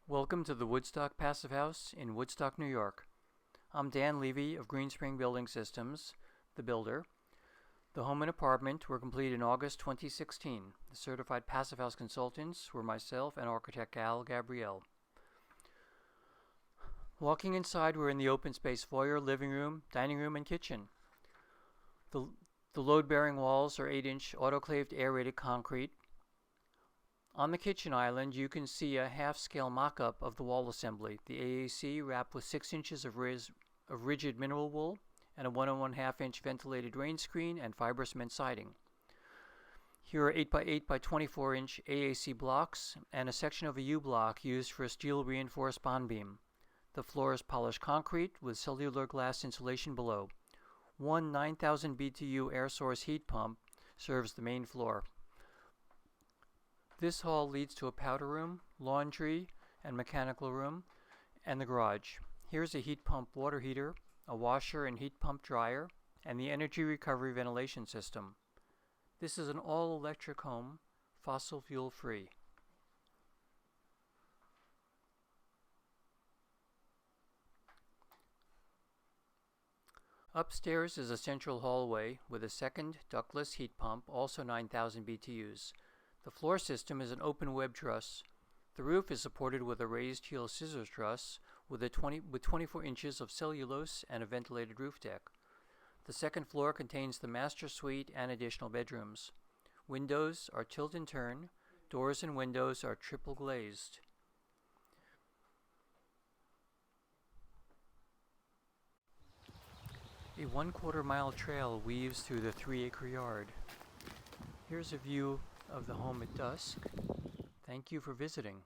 Welcome to the Woodstock Passive House in Woodstock, New York. I'm Dan Levy of Green Spring Building Systems, the builder. The home and apartment were completed in August 2016. The certified Passive House consultants were myself and architect Al Gabrielle. Walking inside, we're in the open space foyer, living room, dining room, and kitchen. The load-bearing walls are 8-inch autoclaved aerated concrete. On the kitchen island, you can see a half-scale mock-up of the wall assembly, the AAC wrapped with 6 inches of rigid mineral wool and a 1 1/2 inch ventilated rain screen and fibrous cement siding. Here are 8 by 8 by 24 inch AAC blocks and a section of a U-block used for a steel reinforced bond beam. The floor is polished concrete with cellular glass insulation below. One 9,000 BTU air source heat pump serves the main floor. This hall leads to a powder room, laundry, and mechanical room, and the garage. Here's a heat pump water heater, a washer and heat pump dryer, and the energy recovery ventilation system. This is an all-electric home, fossil fuel free. Upstairs is a central hallway with a second ductless heat pump, also 9,000 BTUs. The floor system is an open web truss. The roof is supported with a raised heel scissors truss with 24 inches of cellulose and a ventilated roof deck. The second floor contains the master suite and additional bedrooms. Windows are tilt and turn. Doors and windows are triple glazed. A 1/4 mile trail weaves through the 3-acre yard. Here's a view of the home at dusk. Thank you for visiting.